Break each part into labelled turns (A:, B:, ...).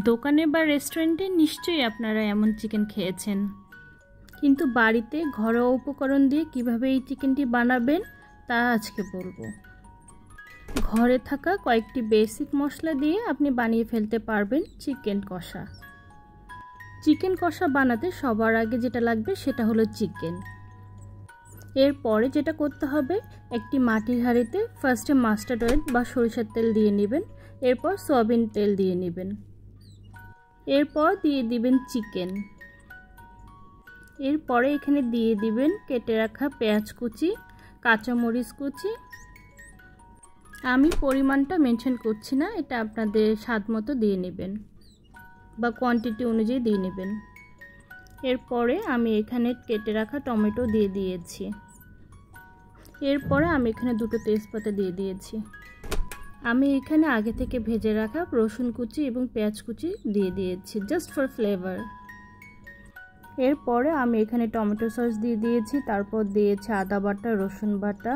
A: দোকানে বা রেস্টুরেন্টে নিশ্চয়ই আপনারা এমন চিকেন খেয়েছেন, কিন্তু বাড়িতে ঘরোয়া উপকরণ দিয়ে কিভাবে এই চিকেনটি বানাবেন তা আজকে বলবো। ঘরে থাকা কয়েকটি বেসিক মশলা দিয়ে আপনি বানিয়ে ফেলতে পারবেন চিকেন কষা। চিকেন কষা বানাতে সবার আগে যেটা লাগবে সেটা হলো চিকেন। এরপরে যেটা করতে হবে, একটি মাটির হাঁড়িতে ফার্স্টে মাস্টার্ড অয়েল বা সরিষার তেল দিয়ে নেবেন, এরপর সয়াবিন তেল দিয়ে নেবেন, এরপর দিয়ে দিবেন চিকেন। এরপরে এখানে দিয়ে দিবেন কেটে রাখা পেঁয়াজ কুচি, কাঁচামরিচ কুচি। আমি পরিমাণটা মেনশন করছি না, এটা আপনাদের স্বাদ মতো দিয়ে নেবেন বা কোয়ান্টিটি অনুযায়ী দিয়ে নেবেন। এরপরে আমি এখানে কেটে রাখা টমেটো দিয়ে দিয়েছি। এরপরে আমি এখানে দুটো তেজপাতা দিয়ে দিয়েছি। আমি এখানে আগে থেকে ভেজে রাখা রসুন কুচি এবং পেঁয়াজ কুচি দিয়ে দিয়েছি জাস্ট ফর ফ্লেভার। এরপরে আমি এখানে টমেটো সস দিয়ে দিয়েছি, তারপর দিয়েছি আদা বাটা, রসুন বাটা,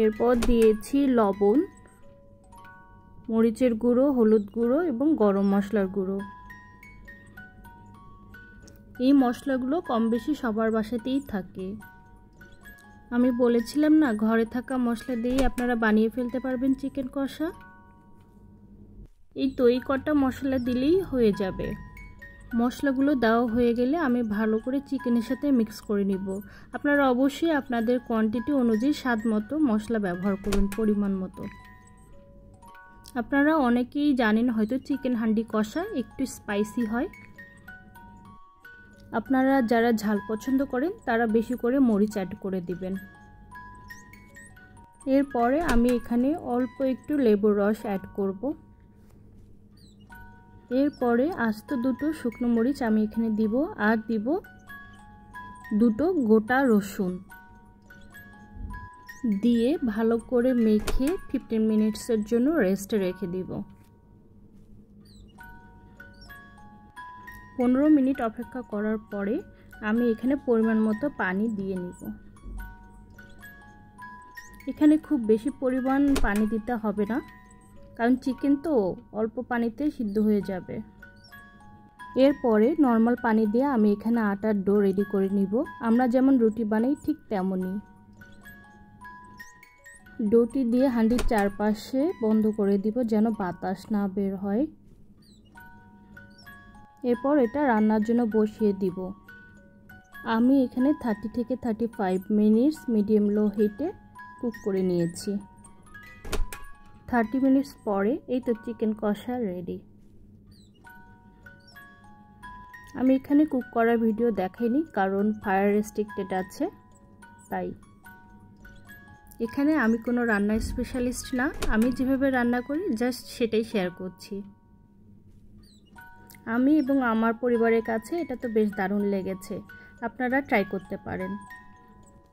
A: এরপর দিয়েছি লবণ, মরিচের গুঁড়ো, হলুদ গুঁড়ো এবং গরম মশলার গুঁড়ো। এই মশলাগুলো কম বেশি সবার বাসাতেই থাকে। আমি বলেছিলাম না, ঘরে থাকা মশলা দিয়েই আপনারা বানিয়ে ফেলতে পারবেন চিকেন কষা। এই তৈরি কটা মশলা দিলেই হয়ে যাবে। মশলাগুলো দেওয়া হয়ে গেলে আমি ভালো করে চিকেনের সাথে মিক্স করে নিব। আপনারা অবশ্যই আপনাদের কোয়ান্টিটি অনুযায়ী স্বাদ মতো মশলা ব্যবহার করুন, পরিমাণ মতো। আপনারা অনেকেই জানেন হয়তো চিকেন হান্ডি কষা একটু স্পাইসি হয়। আপনারা যারা ঝাল পছন্দ করেন তারা বেশি করে মরিচ অ্যাড করে দিবেন। এরপরে আমি এখানে অল্প একটু লেবুর রস অ্যাড করব। এরপরে আস্ত দুটো শুকনো মরিচ আমি এখানে দিব, আর দিব দুটো গোটা রসুন দিয়ে ভালো করে মেখে 15 মিনিটসের জন্য রেস্টে রেখে দিব। 15 মিনিট অপেক্ষা করার পরে আমি এখানে পরিমাণ মতো পানি দিয়ে নিব। এখানে খুব বেশি পরিমাণ পানি দিতে হবে না, কারণ চিকেন তো অল্প পানিতে সিদ্ধ হয়ে যাবে। এরপরে নর্মাল পানি দিয়ে আমি এখানে আটার ডো রেডি করে নিব। আমরা যেমন রুটি বানাই ঠিক তেমনই। ডোটি দিয়ে হাঁড়ির চারপাশে বন্ধ করে দিব যেন বাতাস না বের হয়। এরপর এটা রান্নার জন্য বসিয়ে দিব। আমি এখানে 30 থেকে 35 মিনিটস মিডিয়াম লো হিটে কুক করে নিয়েছি। 30 মিনিটস পরে এই তো চিকেন কষা রেডি। আমি এখানে কুক করার ভিডিও দেখাইনি, কারণ ফায়ার রেস্ট্রিক্টেড আছে তাই। এখানে আমি কোনো রান্নার স্পেশালিস্ট না, আমি যেভাবে রান্না করি জাস্ট সেটাই শেয়ার করছি। আমি এবং আমার পরিবারের কাছে এটা তো বেশ দারুণ লেগেছে, আপনারা ট্রাই করতে পারেন।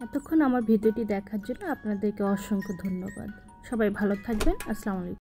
A: এতক্ষণ আমার ভিডিওটি দেখার জন্য আপনাদেরকে অসংখ্য ধন্যবাদ। সবাই ভালো থাকবেন। আসসালামু আলাইকুম।